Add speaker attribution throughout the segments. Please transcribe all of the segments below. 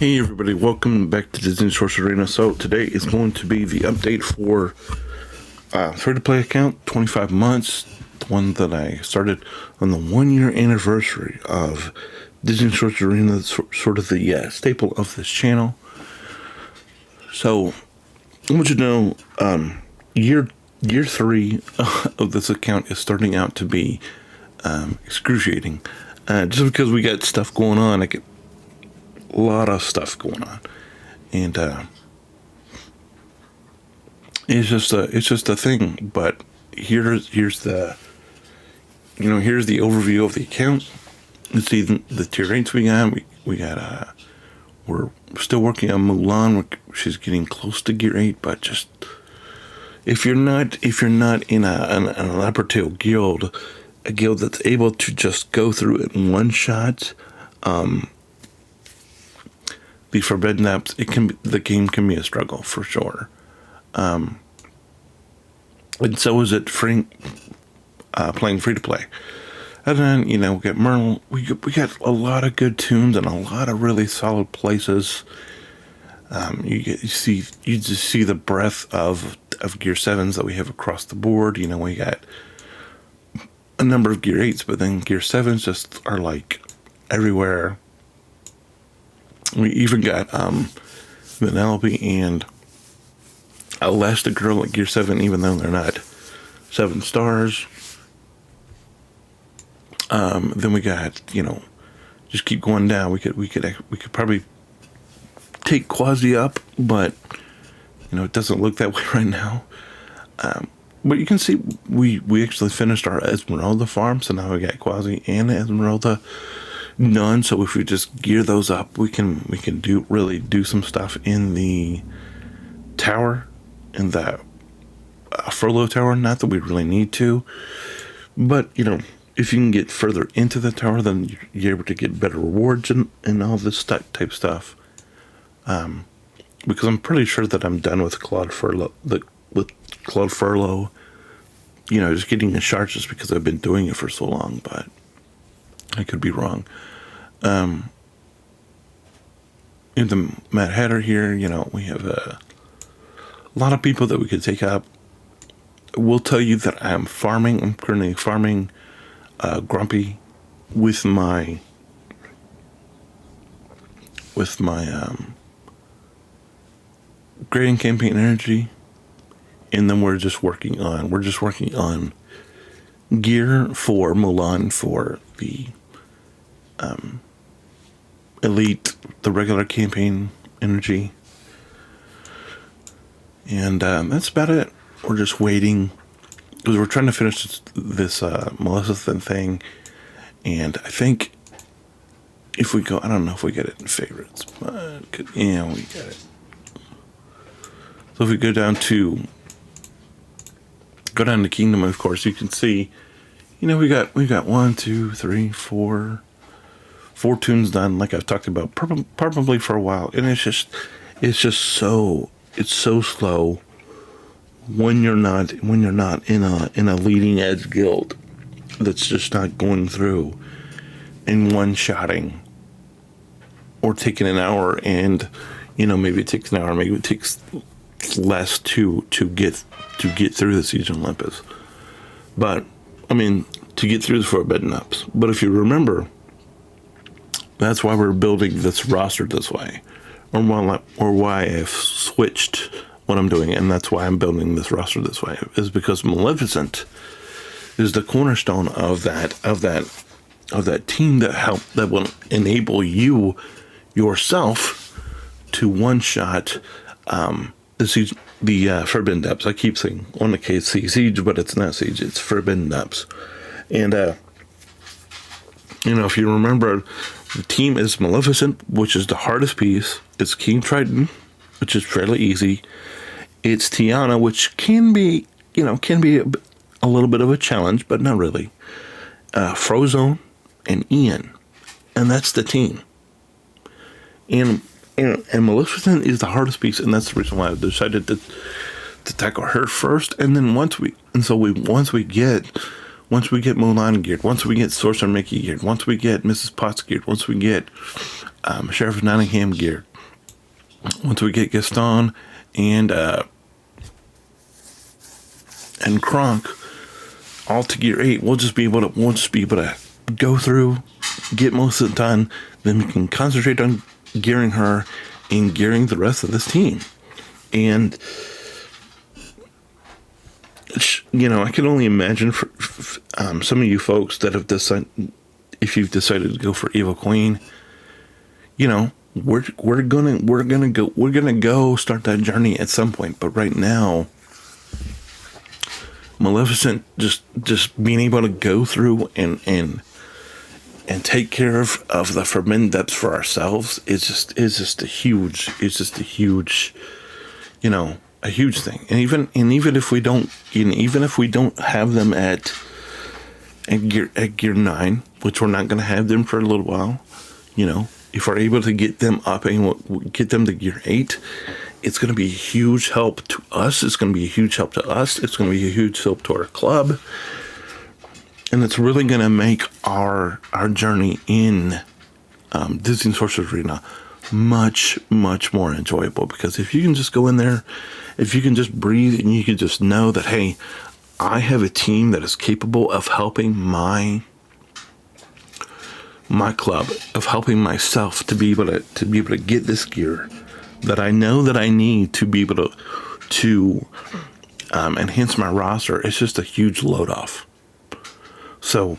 Speaker 1: Hey everybody, welcome back to Disney Sorcerer Arena. So today is going to be the update for free-to-play account, 25 months, the one that I started on the 1-year anniversary of Disney Sorcerer Arena, sort of the staple of this channel. So I want you to know, year 3 of this account is starting out to be excruciating, just because we got stuff going on. I get a lot of stuff going on, and it's just a thing. But here's the overview of the account. You see the tier 8s we got we're still working on Mulan. She's getting close to gear 8, but just if you're not in an upper tail guild, a guild that's able to just go through it in one shot, the Forbidden Apps, the game can be a struggle for sure. And so is it playing free to play. And then, we got Merle. We got a lot of good tunes and a lot of really solid places. You just see the breadth of gear 7s that we have across the board. We got a number of gear 8s, but then gear 7s just are like everywhere. We even got Vanellope and Elastigirl at gear 7, even though they're not 7 stars. Then we got, just keep going down. We could probably take Quasi up, but it doesn't look that way right now. But you can see we actually finished our Esmeralda farm, so now we got Quasi and Esmeralda done. So if we just gear those up, we can do some stuff in the tower, in the furlough tower. Not that we really need to, but if you can get further into the tower, then you're able to get better rewards and all this type stuff. Because I'm pretty sure that I'm done with Claude Furlough. Just getting the shards just because I've been doing it for so long, but I could be wrong. In the Mad Hatter here, we have a lot of people that we could take up. I will tell you that I'm currently farming Grumpy with my grading campaign energy, and then we're just working on gear for Mulan for the elite, the regular campaign energy, and that's about it. We're just waiting because we're trying to finish this Maleficent thing, and I think if we go, I don't know if we get it in favorites, but we get it. So if we go down to Kingdom, of course, you can see, we got 1, 2, 3, 4 tunes done, like I've talked about probably for a while, and it's just so slow when you're not in a leading edge guild that's just not going through and one-shotting or taking an hour, and maybe it takes an hour, maybe it takes less to get through the Siege of Olympus, but to get through the Forbidden Apps. But if you remember, that's why we're building this roster this way, or why I've switched what I'm doing, and that's why I'm building this roster this way, is because Maleficent is the cornerstone of that team that will enable you yourself to one-shot the Forbidden Depths. I keep saying on the case Siege, but it's not Siege, it's Forbidden Depths. And if you remember, the team is Maleficent, which is the hardest piece. It's King Triton, which is fairly easy. It's Tiana, which can be a little bit of a challenge, but not really. Frozone and Ian, and that's the team. And Maleficent is the hardest piece, and that's the reason why I decided to tackle her first. And then once we get Mulan geared, once we get Sorcerer Mickey geared, once we get Mrs. Potts geared, once we get Sheriff Nottingham geared, once we get Gaston and Kronk all to gear 8, we'll just be able to go through, get most of it done, then we can concentrate on gearing her and gearing the rest of this team. And I can only imagine for some of you folks that have decided, if you've decided to go for Evil Queen, we're gonna go start that journey at some point. But right now, Maleficent just being able to go through and take care of the forbidden depths for ourselves is just a huge a huge thing. And even if we don't have them at gear 9, which we're not going to have them for a little while, if we're able to get them up and get them to gear 8, it's going to be a huge help to us. It's going to be a huge help to us. It's going to be a huge help to our club. And it's really going to make our journey in Disney Sorcerer's Arena much, much more enjoyable. Because if you can just go in there, if you can just breathe and you can just know that, hey, I have a team that is capable of helping my club, of helping myself to be able to get this gear that I know that I need to be able to enhance my roster. It's just a huge load off. So,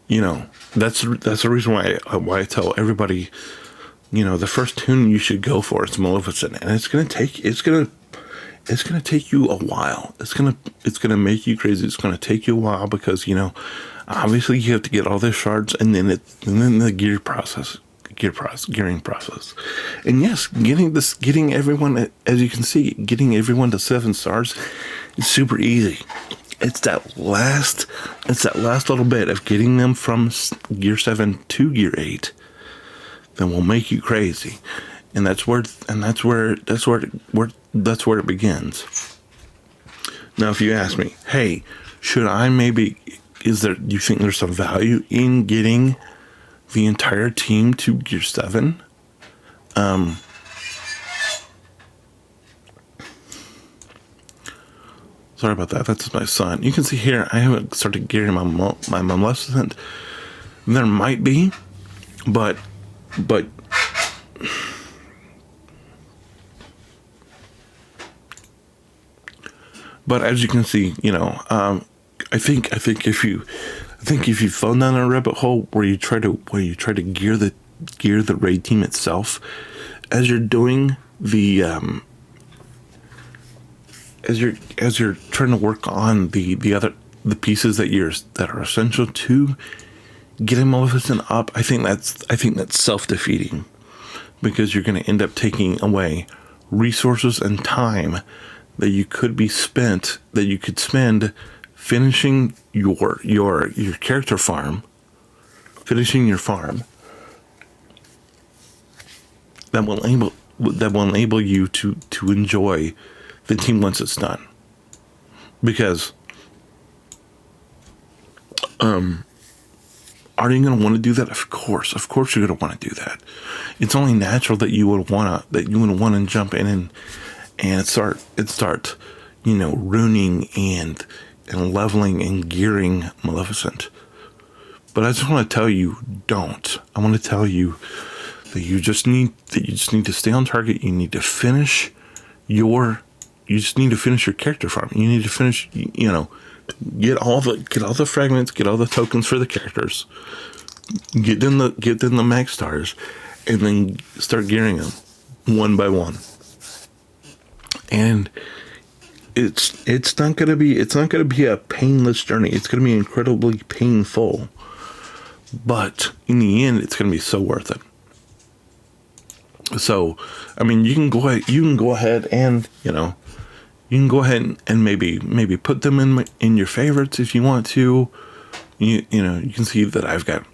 Speaker 1: that's the reason why I tell everybody, the first tune you should go for is Maleficent, and it's gonna take you a while. It's gonna make you crazy. It's gonna take you a while because obviously you have to get all the shards, and then the gearing process. And yes, getting everyone, as you can see, getting everyone to 7 stars is super easy. It's that last little bit of getting them from gear 7 to gear 8 that will make you crazy. And that's where it begins. Now, if you ask me, hey, should I do you think there's some value in getting the entire team to gear 7? Sorry about that. That's my son. You can see here, I haven't started gearing my Maleficent. There might be, but as you can see, I think if you fall down a rabbit hole where you try to gear the raid team itself, as you're doing the as you're trying to work on the pieces that are essential to getting Maleficent up, I think that's self-defeating, because you're going to end up taking away resources and time that you could spend finishing your character farm, finishing your farm that will enable you to enjoy the team once it's done. Because are you going to want to do that? Of course you're going to want to do that. It's only natural that you would want to jump in and start ruining and leveling and gearing Maleficent. But I just want to tell you, don't. I want to tell you that you just need to stay on target. You need to finish your character farm. You need to finish, get all the fragments, get all the tokens for the characters, get them the max stars, and then start gearing them one by one. And it's not gonna be a painless journey. It's gonna be incredibly painful, but in the end, it's gonna be so worth it. So, I mean, you can go ahead and maybe put them in your favorites if you want to. You can see that I've got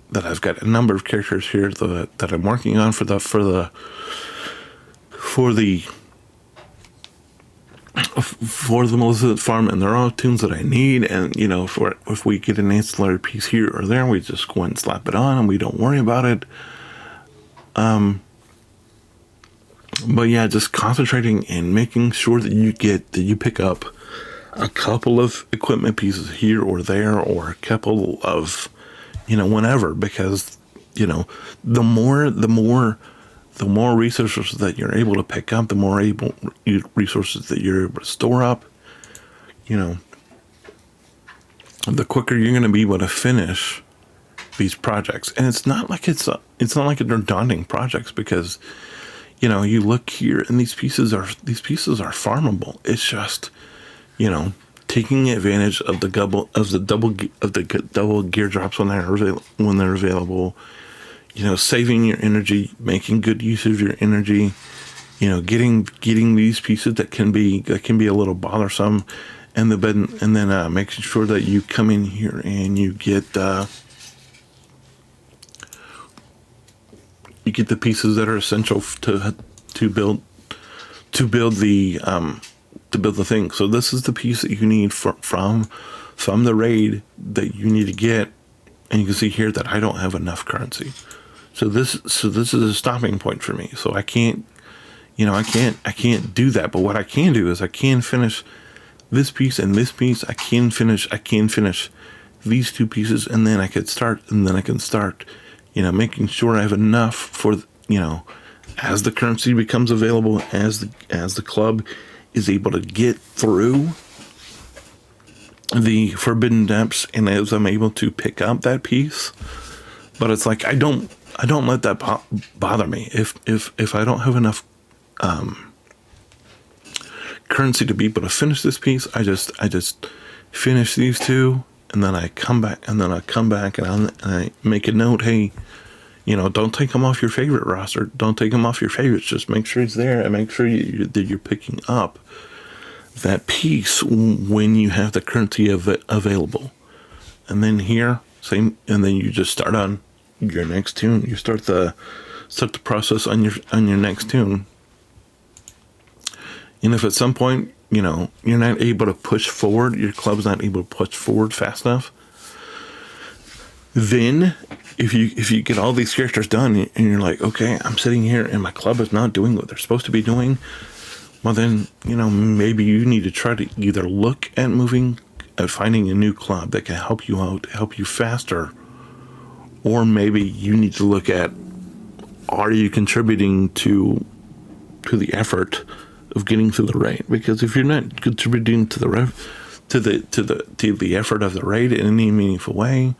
Speaker 1: a number of characters here that I'm working on for the Maleficent farm, and they're all tunes that I need. And if we get an ancillary piece here or there, we just go and slap it on, and we don't worry about it. But yeah, just concentrating and making sure that you pick up a couple of equipment pieces here or there, or a couple of, whenever, because, the more resources that you're able to pick up, the more resources that you're able to store up, the quicker you're going to be able to finish these projects. And it's not like they're daunting projects, because, you look here and these pieces are farmable. It's just, taking advantage of the double gear drops when they're available, saving your energy, making good use of your energy, getting these pieces that can be a little bothersome, and then making sure that you come in here and you get the pieces that are essential to build the thing. So this is the piece that you need from the raid that you need to get, and you can see here that I don't have enough currency. So this is a stopping point for me. So I can't do that. But what I can do is I can finish this piece and this piece. I can finish these two pieces, and then I can start, making sure I have enough for, as the currency becomes available, as the club is able to get through the Forbidden Depths, and as I'm able to pick up that piece. But it's like I don't let that bother me. If I don't have enough currency to be able to finish this piece, I just finish these two, and then I come back and I make a note. Hey, don't take him off your favorite roster. Don't take him off your favorites. Just make sure he's there, and make sure that you're picking up that piece when you have the currency available. And then here, same, and then you just start on your next tune. You start the process on your next tune. And if at some point, you're not able to push forward, your club's not able to push forward fast enough, then if you get all these characters done and you're like, okay, I'm sitting here and my club is not doing what they're supposed to be doing, well then, maybe you need to try to either look at finding a new club that can help you out, help you faster, or maybe you need to look at, are you contributing to the effort of getting through the raid? Because if you're not contributing to the effort of the raid in any meaningful way,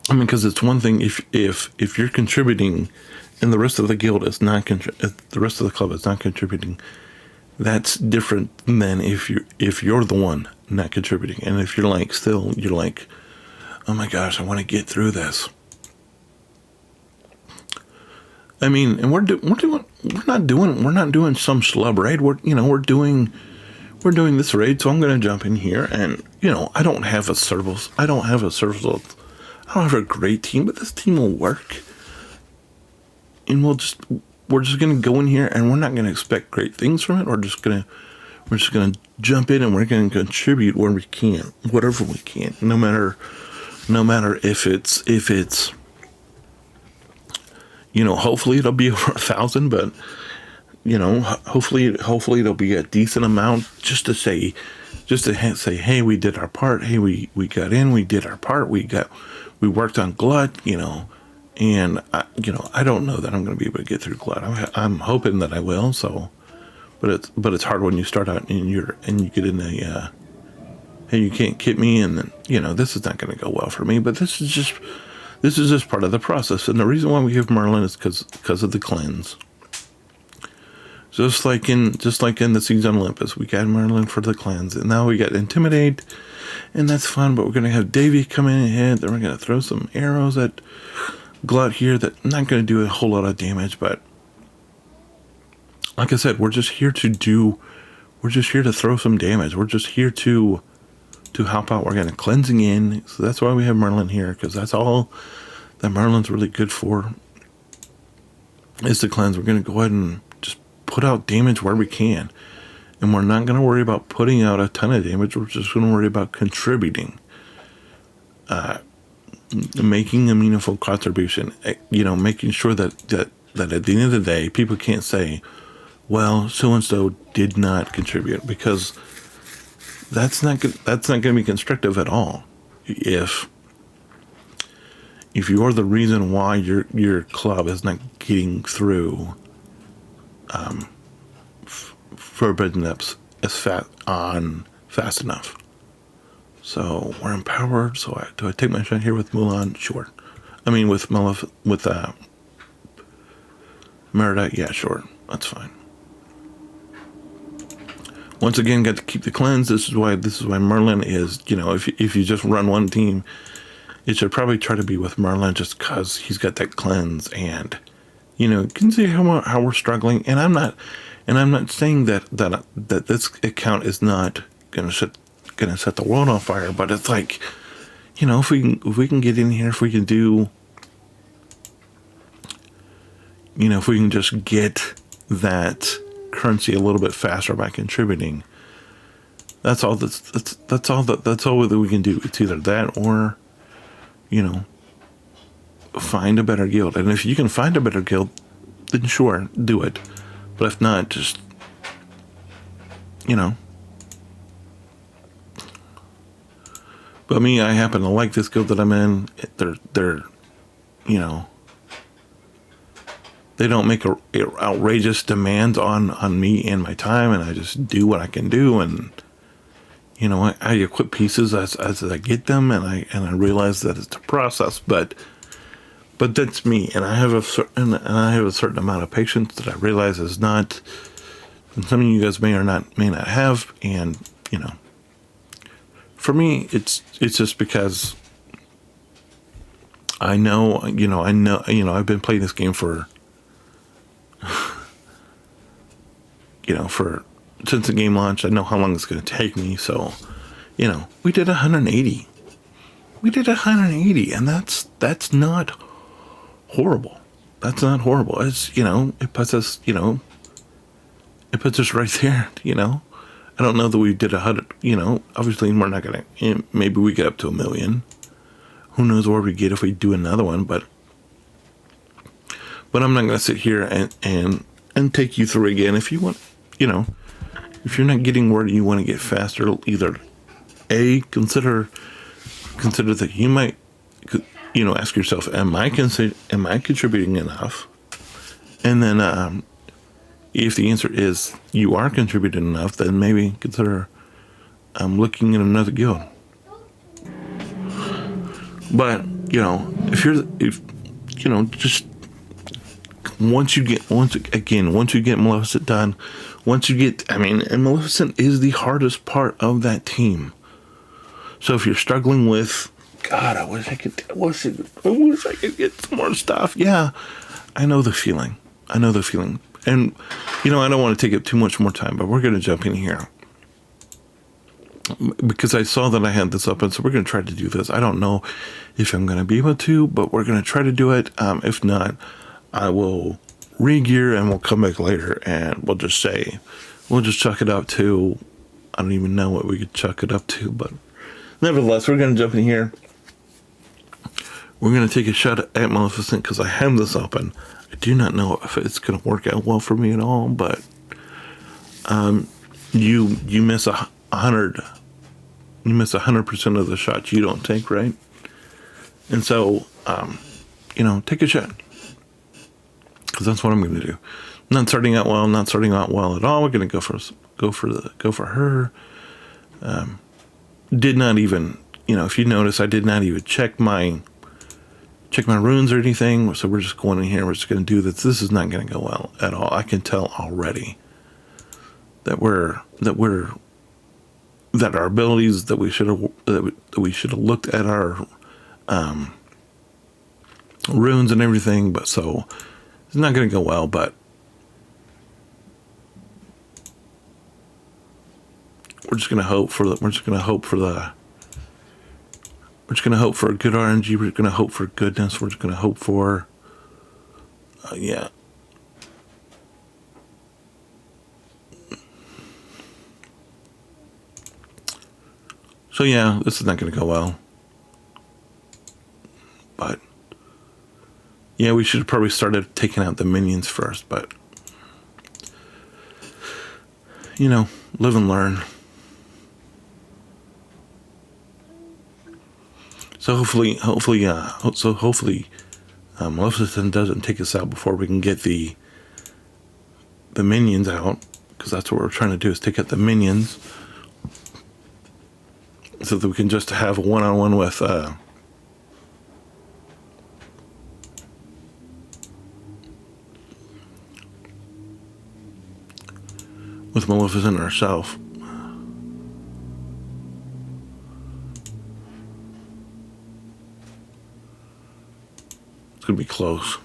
Speaker 1: I mean, because it's one thing if you're contributing and the rest of the guild is not the rest of the club is not contributing. That's different than if you're the one not contributing, and if you're like, oh my gosh, I want to get through this. I mean, and we're not doing some schlub raid. We're doing this raid, so I'm going to jump in here, and I don't have a great team, but this team will work, and we're just going to go in here, and we're not going to expect great things from it. We're just going to jump in, and we're going to contribute where we can, whatever we can, no matter if it's hopefully it'll be over 1,000, but hopefully it'll be a decent amount, just to say, hey, we did our part. Hey, we got in, we did our part. We worked on Glut, and I don't know that I'm going to be able to get through Glut. I'm hoping that I will. So, but it's hard when you start out and you get in a hey, you can't kit me, and then this is not going to go well for me. But this is just part of the process, and the reason why we have Merlin is because of the cleanse. Just like in the Siege on Olympus, we got Merlin for the cleanse, and now we got Intimidate, and that's fun. But we're gonna have Davy come in ahead. Then we're gonna throw some arrows at Glut here that not gonna do a whole lot of damage, but like I said, we're just here to throw some damage. We're just here to help out. We're gonna cleansing in, so that's why we have Merlin here, because that's all that Merlin's really good for, is to cleanse. We're gonna go ahead and just put out damage where we can, and we're not gonna worry about putting out a ton of damage. We're just gonna worry about contributing, making a meaningful contribution. Making sure that at the end of the day, people can't say, well, so and so did not contribute, because that's not going to be constructive at all. If you're the reason why your club is not getting through forbidden depths fast enough. So we're empowered. So do I take my shot here with Mulan? Sure. I mean with Merida. Yeah, sure. That's fine. Once again, got to keep the cleanse. This is why Merlin is. If you just run one team, it should probably try to be with Merlin, just because he's got that cleanse, and you can see how we're struggling. And I'm not saying that this account is not gonna set the world on fire, but it's like, if we can get in here, if we can do, if we can just get that currency a little bit faster by contributing, that's all that's all that we can do. It's either that or find a better guild. And if you can find a better guild, then sure, do it. But if not, just But me, I happen to like this guild that I'm in. They're they don't make outrageous demands on me and my time, and I just do what I can do, and I equip pieces as I get them, and I realize that it's a process, but that's me, and I have a certain amount of patience that I realize is not, and some of you guys may not have, and for me, it's just because I know I've been playing this game for since the game launched. I know how long it's going to take me, so we did 180. And that's not horrible. That's not horrible. It's it puts us right there. I don't know that we did 100. Obviously we're not gonna. Maybe we get up to 1 million. Who knows where we get if we do another one? But I'm not gonna sit here and take you through again. If you want, if you're not getting where you want to get faster, either consider that you might, ask yourself, am I contributing enough? And then, if the answer is you are contributing enough, then maybe consider looking at another guild. But just once you get Maleficent done, and Maleficent is the hardest part of that team. So if you're struggling with, God, I wish I could get some more stuff. Yeah, I know the feeling. And, I don't want to take up too much more time, but we're going to jump in here. Because I saw that I had this up, and so we're going to try to do this. I don't know if I'm going to be able to, but we're going to try to do it. If not, I will re-gear and we'll come back later, and we'll just chuck it up to, I don't even know what we could chuck it up to, but nevertheless, we're going to jump in here. We're going to take a shot at Maleficent because I have this open. I do not know if it's going to work out well for me at all, but you miss 100. You miss 100% of the shots you don't take, right? And so, take a shot, because that's what I'm going to do. Not starting out well at all. We're going to go for her. Did not even, if you notice, I did not even check my runes or anything. So we're just going in here. We're just going to do this. This is not going to go well at all. I can tell already that our abilities, that we should have looked at our runes and everything. But so it's not going to go well. But we're just going to hope for a good RNG. We're going to hope for goodness. We're just going to hope for, yeah. So yeah, this is not going to go well. But Yeah, we should have probably started taking out the minions first, but live and learn. So hopefully, Maleficent doesn't take us out before we can get the minions out, because that's what we're trying to do, is take out the minions, so that we can just have a one-on-one with Maleficent herself. It's gonna be close.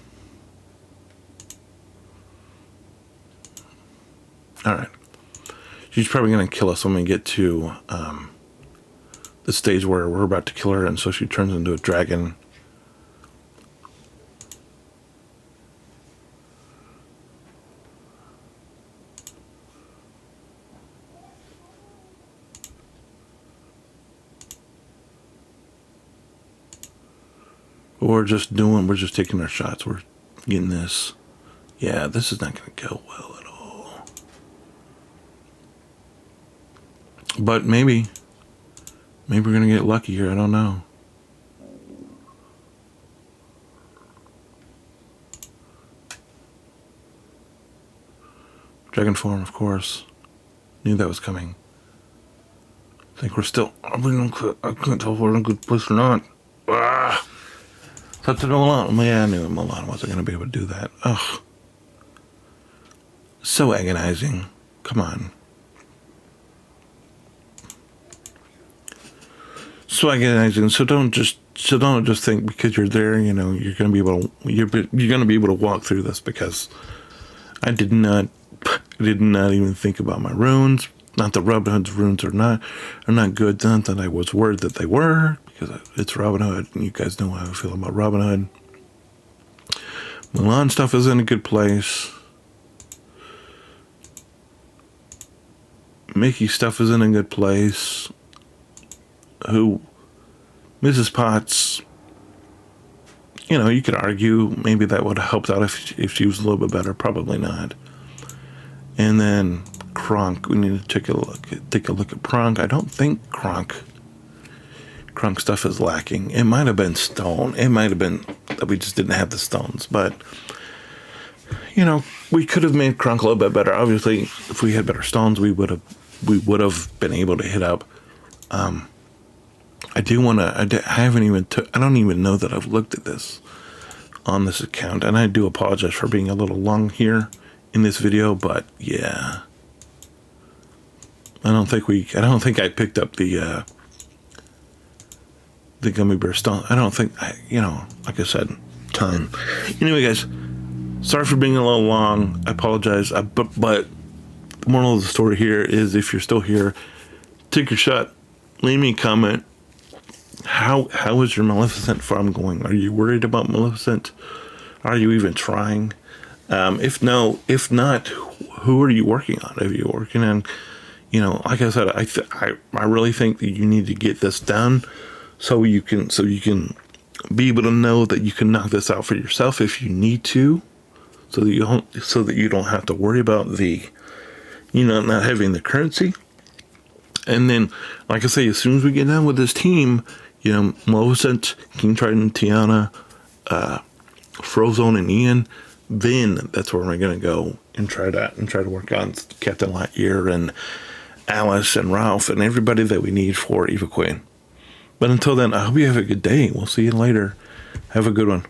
Speaker 1: All right. She's probably gonna kill us when we get to the stage where we're about to kill her, and so she turns into a dragon. We're just taking our shots. We're getting this. Yeah, this is not going to go well at all. But maybe we're going to get lucky here. I don't know. Dragon form, of course. Knew that was coming. I think we're still... I can't tell if we're in a good place or not. Ah! That's to Milan. Yeah, I knew Milan wasn't going to be able to do that. Ugh. So agonizing. Come on. So agonizing. So don't just think because you're there, you're going to be able to you're going to be able to walk through this, because I did not even think about my runes. Not that Robin Hood's runes are not good. Not that I was worried that they were, because it's Robin Hood, and you guys know how I feel about Robin Hood. Milan stuff is in a good place. Mickey stuff is in a good place. Mrs. Potts, you could argue maybe that would have helped out if she was a little bit better. Probably not. And then Kronk, we need to take a look at Kronk. I don't think Kronk stuff is lacking. It might have been stone. It might have been that we just didn't have the stones. But we could have made Kronk a little bit better. Obviously, if we had better stones, we would have been able to hit up. I don't even know that I've looked at this on this account, and I do apologize for being a little long here in this video, but yeah, I don't think I picked up the gummy bear stone. I don't think like I said, time. Anyway, guys, sorry for being a little long. I apologize. But the moral of the story here is, if you're still here, take your shot. Leave me a comment. How is your Maleficent farm going? Are you worried about Maleficent? Are you even trying? If not, who are you working on? Are you working on, like I said, I really think that you need to get this done so you can be able to know that you can knock this out for yourself if you need to, so that you don't have to worry about the, not having the currency. And then, like I say, as soon as we get done with this team, Maleficent, King Triton, Tiana, Frozone, and Ian, then that's where we're gonna go and try to work on Captain Lightyear and Alice and Ralph and everybody that we need for Eva Queen. But until then, I hope you have a good day. We'll see you later. Have a good one.